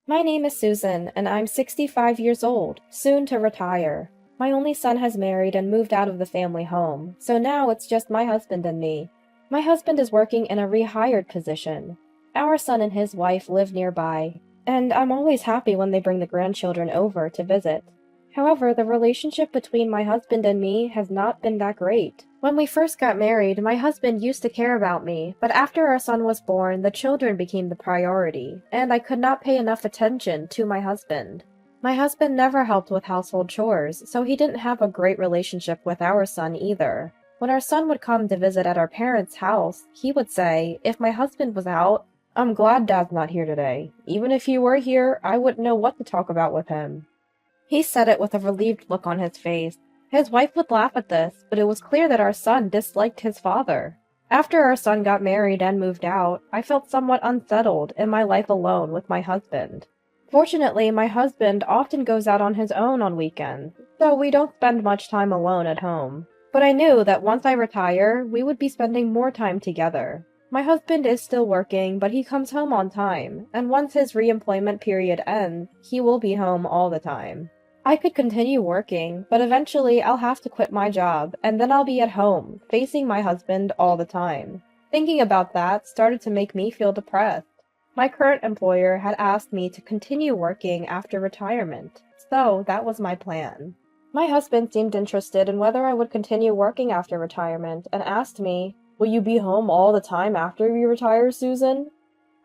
My name is Susan, and I'm 65 years old, soon to retire. My only son has married and moved out of the family home, so now it's just my husband and me. My husband is working in a rehired position. Our son and his wife live nearby, and I'm always happy when they bring the grandchildren over to visit. However, the relationship between my husband and me has not been that great. When we first got married, my husband used to care about me, but after our son was born, the children became the priority, and I could not pay enough attention to my husband. My husband never helped with household chores, so he didn't have a great relationship with our son either. When our son would come to visit at our parents' house, he would say, if my husband was out, "I'm glad Dad's not here today. Even if he were here, I wouldn't know what to talk about with him." He said it with a relieved look on his face. His wife would laugh at this, but it was clear that our son disliked his father. After our son got married and moved out, I felt somewhat unsettled in my life alone with my husband. Fortunately, my husband often goes out on his own on weekends, so we don't spend much time alone at home. But I knew that once I retire, we would be spending more time together. My husband is still working, but he comes home on time, and once his re-employment period ends, he will be home all the time. I could continue working, but eventually I'll have to quit my job, and then I'll be at home, facing my husband all the time. Thinking about that started to make me feel depressed. My current employer had asked me to continue working after retirement, so that was my plan. My husband seemed interested in whether I would continue working after retirement and asked me, "Will you be home all the time after you retire, Susan?"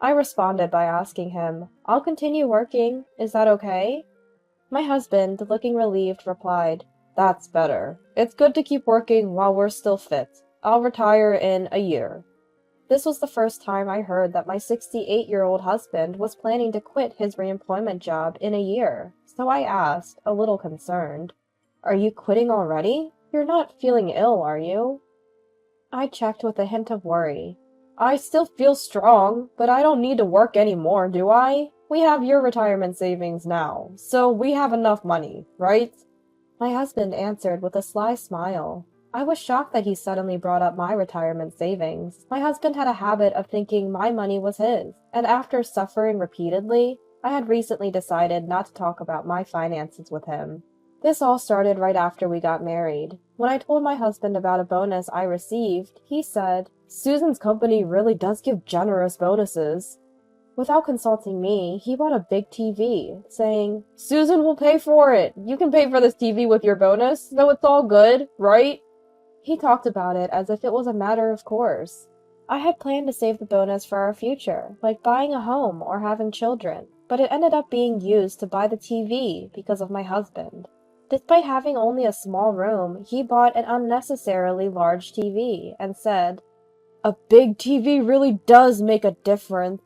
I responded by asking him, "I'll continue working. Is that okay?" My husband, looking relieved, replied, "That's better. It's good to keep working while we're still fit. I'll retire in a year." This was the first time I heard that my 68-year-old husband was planning to quit his reemployment job in a year, so I asked, a little concerned, "Are you quitting already? You're not feeling ill, are you?" I checked with a hint of worry. "I still feel strong, but I don't need to work anymore, do I? We have your retirement savings now, so we have enough money, right?" My husband answered with a sly smile. I was shocked that he suddenly brought up my retirement savings. My husband had a habit of thinking my money was his, and after suffering repeatedly, I had recently decided not to talk about my finances with him. This all started right after we got married. When I told my husband about a bonus I received, he said, "Susan's company really does give generous bonuses." Without consulting me, he bought a big TV, saying, "Susan will pay for it. You can pay for this TV with your bonus, so it's all good, right?" He talked about it as if it was a matter of course. I had planned to save the bonus for our future, like buying a home or having children, but it ended up being used to buy the TV because of my husband. Despite having only a small room, he bought an unnecessarily large TV and said, "A big TV really does make a difference."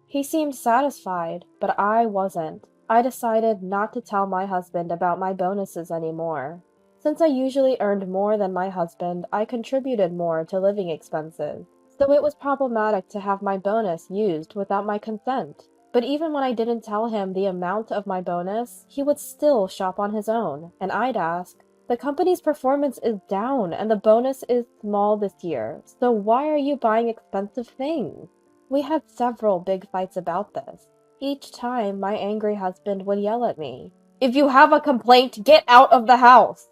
He seemed satisfied, but I wasn't. I decided not to tell my husband about my bonuses anymore. Since I usually earned more than my husband, I contributed more to living expenses, so it was problematic to have my bonus used without my consent. But even when I didn't tell him the amount of my bonus, he would still shop on his own, and I'd ask, "The company's performance is down and the bonus is small this year, so why are you buying expensive things?" We had several big fights about this. Each time, my angry husband would yell at me, "If you have a complaint, get out of the house!"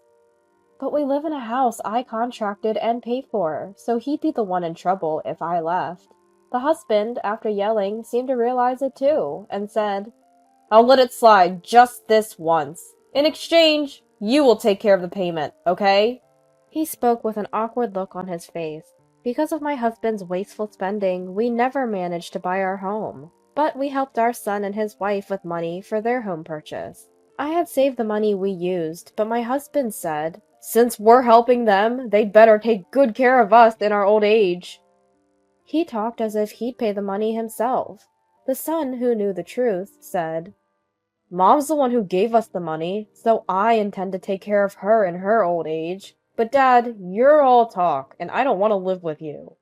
But we live in a house I contracted and paid for, so he'd be the one in trouble if I left. The husband, after yelling, seemed to realize it too, and said, "I'll let it slide just this once. In exchange, you will take care of the payment, okay?" He spoke with an awkward look on his face. Because of my husband's wasteful spending, we never managed to buy our home. But we helped our son and his wife with money for their home purchase. I had saved the money we used, but my husband said, "Since we're helping them, they'd better take good care of us in our old age." He talked as if he'd pay the money himself. The son, who knew the truth, said, "Mom's the one who gave us the money, so I intend to take care of her in her old age. But Dad, you're all talk, and I don't want to live with you."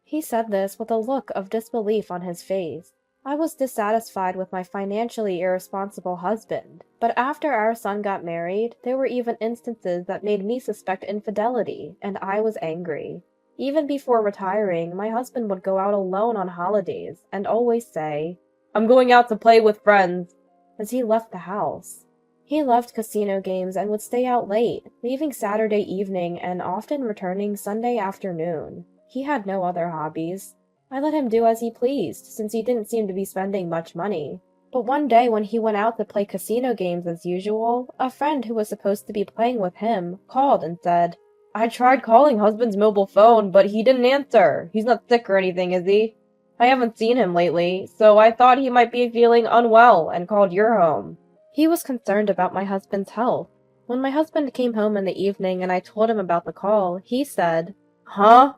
He said this with a look of disbelief on his face. I was dissatisfied with my financially irresponsible husband, but after our son got married, there were even instances that made me suspect infidelity, and I was angry. Even before retiring, my husband would go out alone on holidays and always say, I'm going out to play with friends," as he left the house. He loved casino games and would stay out late, leaving Saturday evening and often returning Sunday afternoon. He had no other hobbies. I let him do as he pleased, since he didn't seem to be spending much money. But one day when he went out to play casino games as usual, a friend who was supposed to be playing with him called and said, "I tried calling husband's mobile phone, but he didn't answer. He's not sick or anything, is he? I haven't seen him lately, so I thought he might be feeling unwell and called your home." He was concerned about my husband's health. When my husband came home in the evening and I told him about the call, he said, "Huh?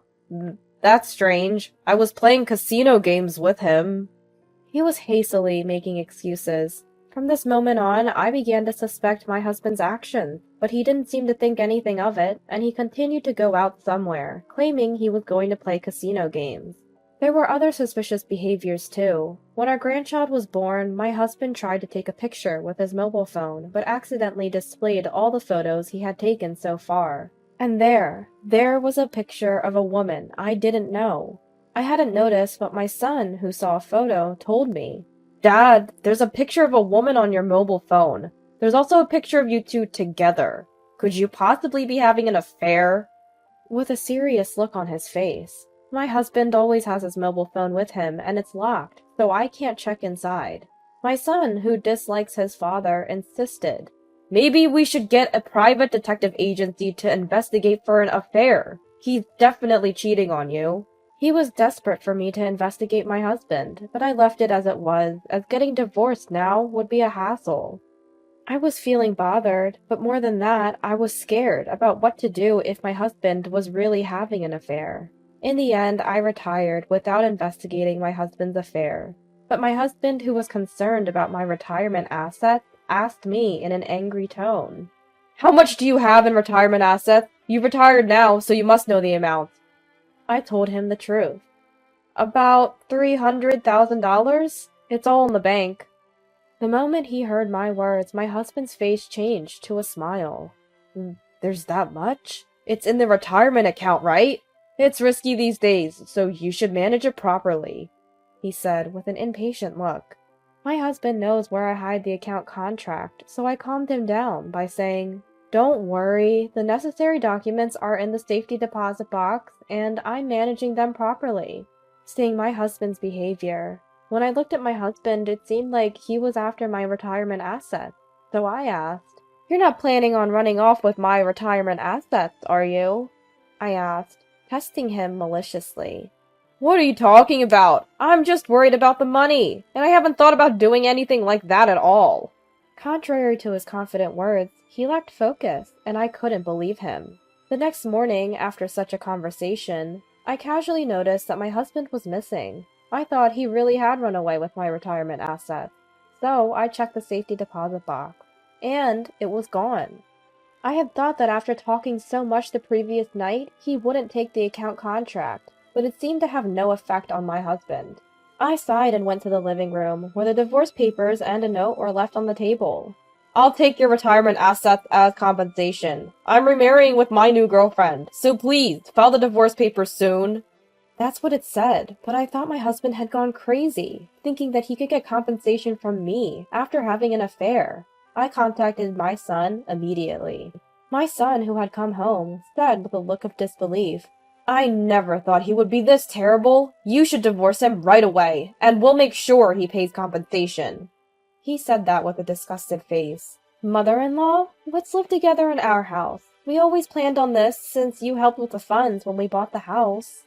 That's strange. I was playing casino games with him." He was hastily making excuses. From this moment on, I began to suspect my husband's actions, but he didn't seem to think anything of it, and he continued to go out somewhere, claiming he was going to play casino games. There were other suspicious behaviors too. When our grandchild was born, my husband tried to take a picture with his mobile phone, but accidentally displayed all the photos he had taken so far. And there was a picture of a woman I didn't know. I hadn't noticed, but my son, who saw a photo, told me, "Dad, there's a picture of a woman on your mobile phone. There's also a picture of you two together. Could you possibly be having an affair?" With a serious look on his face. My husband always has his mobile phone with him, and it's locked, so I can't check inside. My son, who dislikes his father, insisted, "Maybe we should get a private detective agency to investigate for an affair. He's definitely cheating on you." He was desperate for me to investigate my husband, but I left it as it was, as getting divorced now would be a hassle. I was feeling bothered, but more than that, I was scared about what to do if my husband was really having an affair. In the end, I retired without investigating my husband's affair. But my husband, who was concerned about my retirement assets, asked me in an angry tone, "How much do you have in retirement assets? You've retired now, so you must know the amount." I told him the truth. "About $300,000? It's all in the bank." The moment he heard my words, my husband's face changed to a smile. "There's that much? It's in the retirement account, right? It's risky these days, so you should manage it properly," he said with an impatient look. My husband knows where I hide the account contract, so I calmed him down by saying, "Don't worry, the necessary documents are in the safety deposit box, and I'm managing them properly." Seeing my husband's behavior, when I looked at my husband, it seemed like he was after my retirement assets, so I asked, "You're not planning on running off with my retirement assets, are you?" I asked, testing him maliciously. "What are you talking about? I'm just worried about the money, and I haven't thought about doing anything like that at all." Contrary to his confident words, he lacked focus, and I couldn't believe him. The next morning, after such a conversation, I casually noticed that my husband was missing. I thought he really had run away with my retirement assets, so I checked the safety deposit box, and it was gone. I had thought that after talking so much the previous night, he wouldn't take the account contract, but it seemed to have no effect on my husband. I sighed and went to the living room, where the divorce papers and a note were left on the table. "I'll take your retirement assets as compensation. I'm remarrying with my new girlfriend, so please, file the divorce papers soon." That's what it said, but I thought my husband had gone crazy, thinking that he could get compensation from me after having an affair. I contacted my son immediately. My son, who had come home, said with a look of disbelief, "I never thought he would be this terrible. You should divorce him right away, and we'll make sure he pays compensation." He said that with a disgusted face. "Mother-in-law, let's live together in our house. We always planned on this since you helped with the funds when we bought the house."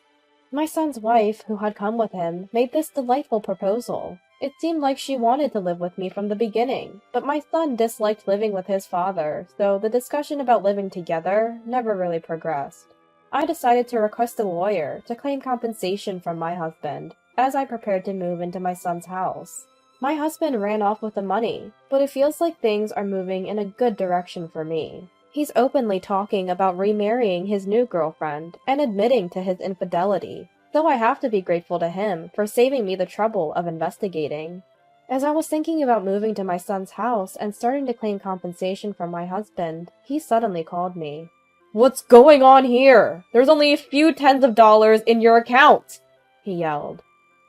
My son's wife, who had come with him, made this delightful proposal. It seemed like she wanted to live with me from the beginning, but my son disliked living with his father, so the discussion about living together never really progressed. I decided to request a lawyer to claim compensation from my husband, as I prepared to move into my son's house. My husband ran off with the money, but it feels like things are moving in a good direction for me. He's openly talking about remarrying his new girlfriend and admitting to his infidelity, so I have to be grateful to him for saving me the trouble of investigating. As I was thinking about moving to my son's house and starting to claim compensation from my husband, he suddenly called me. "What's going on here? There's only a few tens of dollars in your account!" he yelled.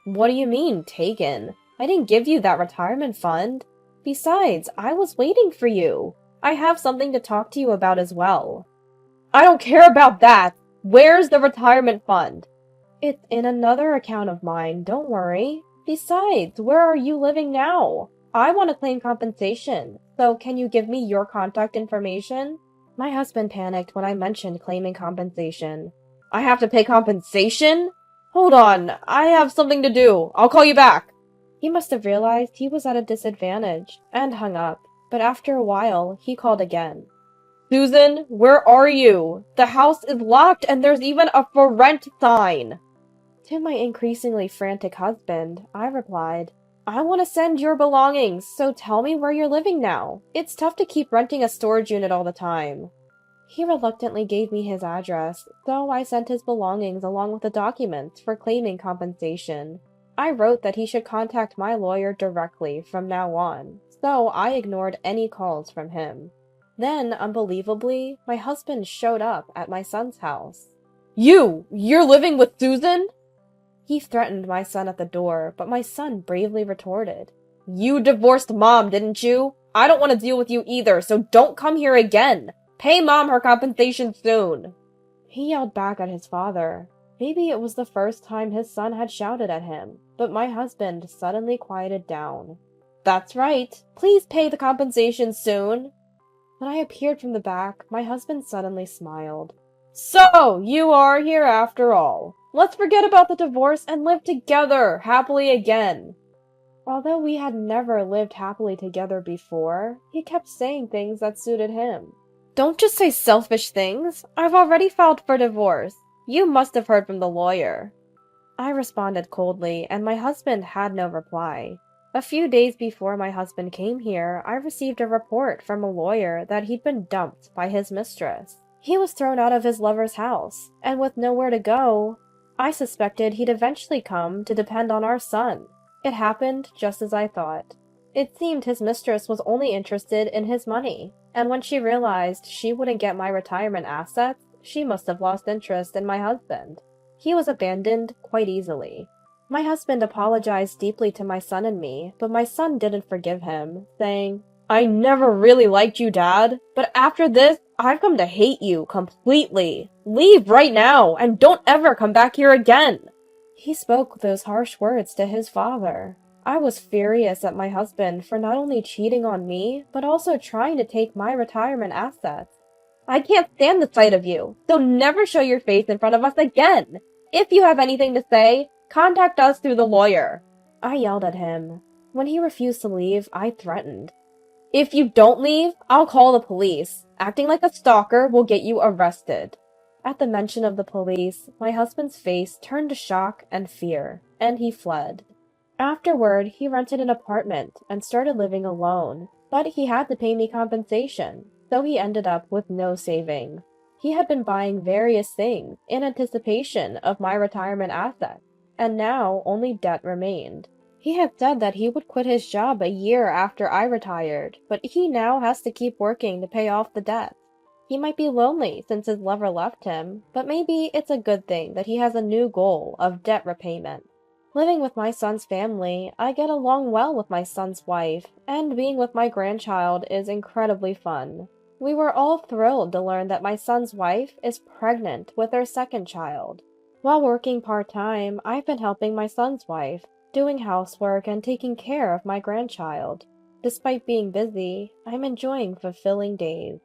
"What do you mean, taken? I didn't give you that retirement fund. Besides, I was waiting for you. I have something to talk to you about as well. I don't care about that! Where's the retirement fund? It's in another account of mine, don't worry. Besides, where are you living now? I want to claim compensation, so can you give me your contact information? My husband panicked when I mentioned claiming compensation. I have to pay compensation? Hold on, I have something to do. I'll call you back. He must have realized he was at a disadvantage and hung up, but after a while, he called again. Susan, where are you? The house is locked and there's even a for rent sign. To my increasingly frantic husband, I replied, I want to send your belongings, so tell me where you're living now. It's tough to keep renting a storage unit all the time. He reluctantly gave me his address, so I sent his belongings along with the documents for claiming compensation. I wrote that he should contact my lawyer directly from now on, so I ignored any calls from him. Then, unbelievably, my husband showed up at my son's house. You're living with Susan? He threatened my son at the door, but my son bravely retorted. You divorced Mom, didn't you? I don't want to deal with you either, so don't come here again. Pay Mom her compensation soon. He yelled back at his father. Maybe it was the first time his son had shouted at him, but my husband suddenly quieted down. That's right. Please pay the compensation soon. When I appeared from the back, my husband suddenly smiled. So, you are here after all. Let's forget about the divorce and live together happily again. Although we had never lived happily together before, he kept saying things that suited him. Don't just say selfish things. I've already filed for divorce. You must have heard from the lawyer. I responded coldly, and my husband had no reply. A few days before my husband came here, I received a report from a lawyer that he'd been dumped by his mistress. He was thrown out of his lover's house, and with nowhere to go, I suspected he'd eventually come to depend on our son. It happened just as I thought. It seemed his mistress was only interested in his money, and when she realized she wouldn't get my retirement assets, she must have lost interest in my husband. He was abandoned quite easily. My husband apologized deeply to my son and me, but my son didn't forgive him, saying, I never really liked you, Dad, but after this, I've come to hate you completely. Leave right now, and don't ever come back here again. He spoke those harsh words to his father. I was furious at my husband for not only cheating on me, but also trying to take my retirement assets. I can't stand the sight of you, so never show your face in front of us again. If you have anything to say, contact us through the lawyer. I yelled at him. When he refused to leave, I threatened. If you don't leave, I'll call the police. Acting like a stalker will get you arrested. At the mention of the police, my husband's face turned to shock and fear, and he fled. Afterward, he rented an apartment and started living alone, but he had to pay me compensation, so he ended up with no savings. He had been buying various things in anticipation of my retirement assets, and now only debt remained. He had said that he would quit his job a year after I retired, but he now has to keep working to pay off the debt. He might be lonely since his lover left him, but maybe it's a good thing that he has a new goal of debt repayment. Living with my son's family, I get along well with my son's wife, and being with my grandchild is incredibly fun. We were all thrilled to learn that my son's wife is pregnant with their second child. While working part-time, I've been helping my son's wife, doing housework and taking care of my grandchild. Despite being busy, I'm enjoying fulfilling days.